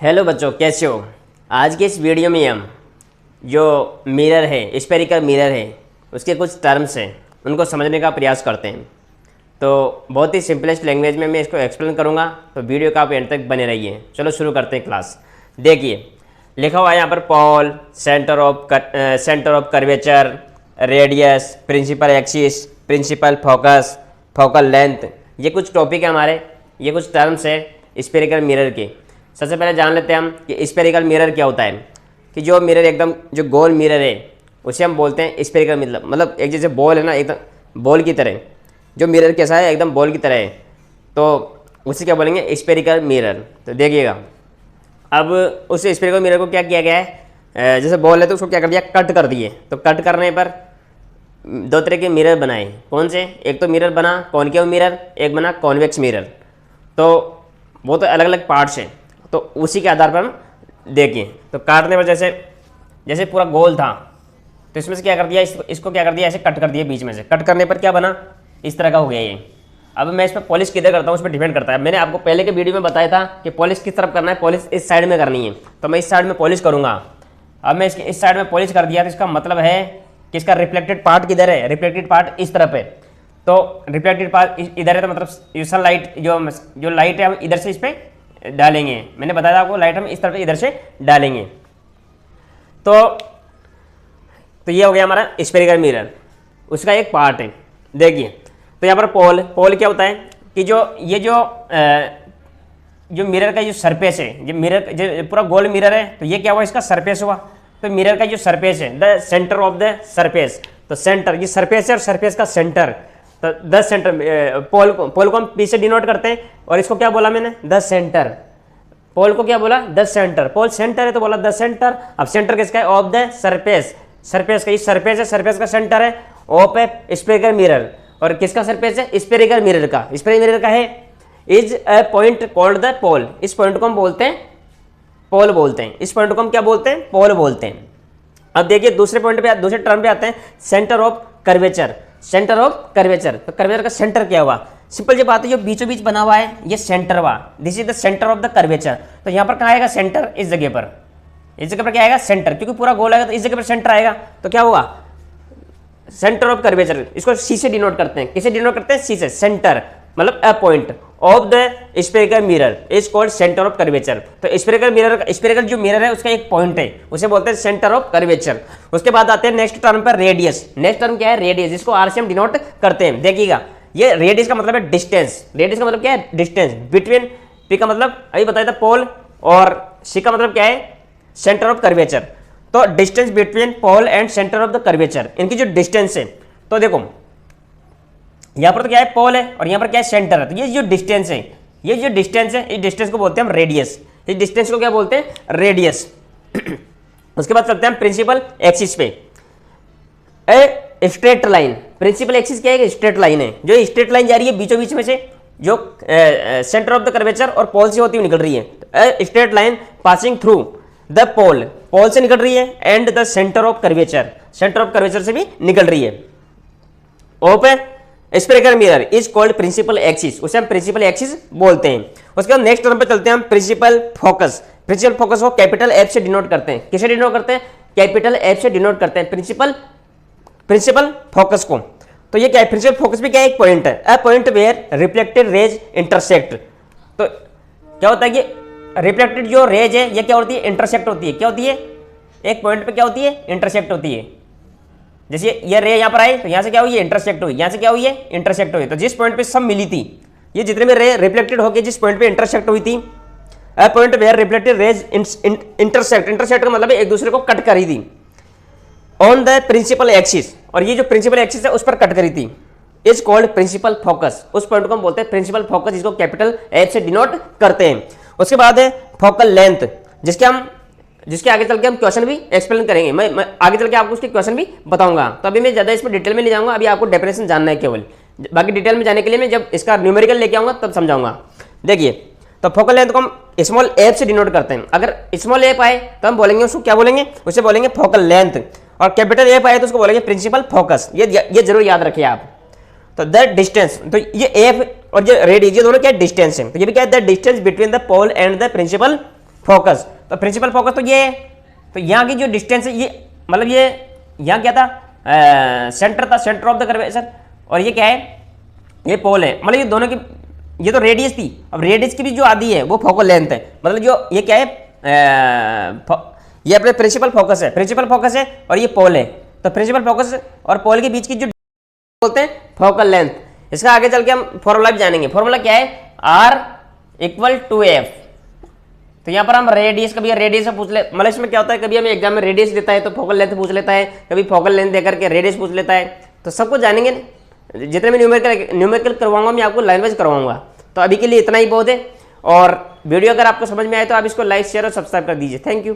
Hello बच्चों, कैसे हो। आज के इस वीडियो में हम जो मिरर है, स्फेरिकल मिरर है, उसके कुछ टर्म्स हैं, उनको समझने का प्रयास करते हैं। तो बहुत ही सिंपलेस्ट लैंग्वेज में मैं इसको एक्सप्लेन करूँगा, तो वीडियो का आप एंड तक बने रहिए। चलो शुरू करते हैं क्लास। देखिए लिखा हुआ है यहाँ पर pole, centre of curvature, radius, principal axis, principal focus, focal length. ये कुछ टॉपिक है हमारे, ये कुछ टर्म्स है स्फेरिकल मिरर के। सबसे पहले जान लेते हैं हम कि स्फेरिकल मिरर क्या होता है। कि जो मिरर एकदम जो गोल मिरर है उसे हम बोलते हैं स्फेरिकल मिरर। मतलब एक जैसे बॉल है ना, एकदम बॉल की तरह, जो मिरर कैसा है एकदम बॉल की तरह है, तो उसे क्या बोलेंगे, स्फेरिकल मिरर। तो देखिएगा अब उस स्फेरिकल मिरर को क्या किया गया है, जैसे बॉल है तो उसको क्या कर दिया, कट कर दिए। तो कट करने पर दो तरह के मिरर बनाए। कौन से, एक तो मिरर बना कॉनकेव मिरर, एक बना कॉन्वेक्स मिरर। तो वो तो अलग अलग पार्ट्स हैं, तो उसी के आधार पर हम देखें। तो काटने पर जैसे जैसे पूरा गोल था, तो इसमें से क्या कर दिया, इसको क्या कर दिया, ऐसे कट कर दिया बीच में से। कट करने पर क्या बना, इस तरह का हो गया ये। अब मैं इस पर पॉलिश किधर करता हूँ उस पर डिपेंड करता है। मैंने आपको पहले के वीडियो में बताया था कि पॉलिश किस तरफ करना है, पॉलिश इस साइड में करनी है, तो मैं इस साइड में पॉलिश करूँगा। अब मैं इसके इस साइड में पॉलिश कर दिया, तो इसका मतलब है कि इसका रिफ्लेक्टेड पार्ट किधर है, रिफ्लेक्टेड पार्ट इस तरफ है। तो रिफ्लेक्टेड पार्ट इधर है, तो मतलब सनलाइट जो लाइट है हम इधर से इस पर डालेंगे। मैंने बताया था आपको, लाइट हम इस तरफ इधर से डालेंगे। तो ये हो गया हमारा स्फेरिकल मिरर, उसका एक पार्ट है। देखिए तो यहाँ पर पोल क्या होता है कि जो मिरर का जो सरफेस है, जो मिरर जो पूरा गोल मिरर है, तो ये क्या हुआ, इसका सरफेस हुआ। तो मिरर का जो सरफेस है, the centre of the surface, तो सेंटर ये सरफेस है और सरफेस का सेंटर, तो द सेंटर। पोल को हम पी से डिनोट करते हैं, और इसको क्या बोला मैंने, द सेंटर। पोल को क्या बोला, द सेंटर। पोल सेंटर है तो बोला द सेंटर। अब सेंटर किसका है, ऑफ द सरफेस। सरफेस का ये सरफेस है, सरफेस का सेंटर है, ऑफ है स्फेरिकल मिरर। और किसका सरफेस है, स्फेरिकल मिरर का। स्फेरिकल मिरर का है is a point called the pole. इस पॉइंट को हम बोलते हैं पोल बोलते हैं। इस पॉइंट को हम क्या बोलते हैं, पोल बोलते हैं। अब देखिए दूसरे पॉइंट पे, दूसरे टर्म पे आते हैं, centre of curvature. Centre of curvature, तो कर्वेचर का सेंटर क्या हुआ, सिंपल जो बात है, जो बीचों बीच बना हुआ है ये सेंटर हुआ। This is the centre of the curvature. तो यहाँ पर कहाँ आएगा सेंटर, इस जगह पर। इस जगह पर क्या आएगा, सेंटर, क्योंकि पूरा गोल आएगा तो इस जगह पर सेंटर आएगा। तो क्या होगा, सेंटर ऑफ कर्वेचर। इसको सी से डिनोट करते हैं, किसे डिनोट करते हैं, सी से। सेंटर मतलब a point of the spherical mirror is called centre of curvature. तो स्फेरिकल जो मिरर है उसका एक पॉइंट है, उसे बोलते हैं सेंटर ऑफ कर्वेचर। उसके बाद आते हैं नेक्स्ट टर्म पर, रेडियस। नेक्स्ट टर्म क्या है, रेडियस, इसको आर से हम डिनोट करते हैं। देखिएगा ये रेडियस का मतलब है डिस्टेंस। रेडियस का मतलब क्या है, डिस्टेंस बिटवीन। पी का मतलब अभी बताया था पोल, और सी का मतलब क्या है, सेंटर ऑफ कर्वेचर। तो distance between pole and centre of the curvature, इनकी जो डिस्टेंस है, तो देखो यहां पर तो क्या है, पोल है, और यहां पर क्या है, सेंटर है। तो ये जो डिस्टेंस है, ये जो डिस्टेंस है, इस डिस्टेंस को बोलते हैं हम रेडियस। इस डिस्टेंस को क्या बोलते हैं, रेडियस। उसके बाद चलते हैं प्रिंसिपल एक्सिस पे। A straight line, principal axis क्या है, स्ट्रेट लाइन है। जो स्ट्रेट लाइन जा रही है बीचों बीच में से, जो सेंटर ऑफ द कर्वेचर और पोल से होती हुई निकल रही है। Straight line passing through the pole, pole से निकल रही है, and the centre of curvature, centre of curvature से भी निकल रही है। Of spherical mirror is called principal axis, उसे हम प्रिंसिपल एक्सिस बोलते हैं। उसके बाद नेक्स्ट टर्म पे चलते हैं हम, प्रिंसिपल फोकस। प्रिंसिपल फोकस को कैपिटल एफ से डिनोट करते हैं। किसे डिनोट करते हैं, कैपिटल एफ से डिनोट करते हैं प्रिंसिपल फोकस को। तो ये क्या है, प्रिंसिपल फोकस भी क्या है, एक पॉइंट है, a point where reflected rays intersect. तो क्या होता है कि रिफ्लेक्टेड जो रेज है ये क्या होती है, इंटरसेक्ट होती है। क्या होती है, एक पॉइंट पे क्या होती है, इंटरसेक्ट होती है। जैसे ये रे यहाँ पर आई, तो यहाँ से क्या हुई है, इंटरसेक्ट हुई, यहाँ से क्या हुई है, इंटरसेक्ट हुई। तो जिस पॉइंट पे सब मिली थी, ये जितने भी रे रिफ्लेक्टेड होकर जिस पॉइंट पे इंटरसेक्ट हुई थी, a point where reflected rays intersect, intersect का मतलब है एक दूसरे को कट करी थी, ऑन द प्रिंसिपल एक्सिस, और ये जो प्रिंसिपल एक्सिस है उस पर कट करी थी, इज कॉल्ड प्रिंसिपल फोकस। उस पॉइंट को हम बोलते हैं प्रिंसिपल फोकस, जिसको कैपिटल एफ से डिनोट करते हैं। उसके बाद है फोकल लेंथ, जिसके आगे चल के हम क्वेश्चन भी एक्सप्लेन करेंगे। मैं आगे चल के आपको उसके क्वेश्चन भी बताऊंगा। तो अभी मैं ज़्यादा इसमें डिटेल में नहीं जाऊंगा, अभी आपको डेफिनेशन जानना है केवल। बाकी डिटेल में जाने के लिए मैं जब इसका न्यूमेरिकल लेके आऊंगा तब समझाऊंगा। देखिए तो फोकल लेंथ को हम स्मॉल एफ से डिनोट करते हैं। अगर स्मॉल एफ आए तो हम बोलेंगे उसको क्या बोलेंगे, उसे बोलेंगे फोकल लेंथ, और कैपिटल एफ आए तो उसको बोलेंगे प्रिंसिपल फोकस। ये जरूर याद रखिए आप। तो द डिस्टेंस, तो ये एफ और ये रेडियस, ये दोनों क्या डिस्टेंस है। तो ये भी क्या है, the distance between the pole and the principal focus. तो प्रिंसिपल फोकस तो ये है, तो यहाँ की जो डिस्टेंस है ये मतलब ये यहाँ क्या था, सेंटर था, सेंटर ऑफ द कर्वेचर, और ये क्या है, ये पोल है। मतलब ये दोनों की, ये तो रेडियस थी, अब रेडियस की भी जो आधी है वो फोकल लेंथ है। मतलब जो ये क्या है, ये अपने प्रिंसिपल फोकस है, प्रिंसिपल फोकस है और ये पोल है। तो प्रिंसिपल फोकस और पोल के बीच की जो बोलते हैं फोकल लेंथ। इसका आगे चल के हम फॉर्मूला भी जानेंगे। फॉर्मूला क्या है, R इक्वल टू एफ। तो यहाँ पर हम रेडियस, कभी रेडियस पूछ ले, मतलब इसमें क्या होता है, कभी हमें एग्जाम में रेडियस देता है तो फोकल लेंथ पूछ लेता है, कभी फोकल लेंथ देकर के रेडियस पूछ लेता है। तो सबको जानेंगे, जितने भी न्यूमेरिकल करवाऊंगा मैं आपको लाइन वाइज करवाऊंगा। तो अभी के लिए इतना ही बहुत है, और वीडियो अगर आपको समझ में आए तो आप इसको लाइक शेयर और सब्सक्राइब कर दीजिए। Thank you.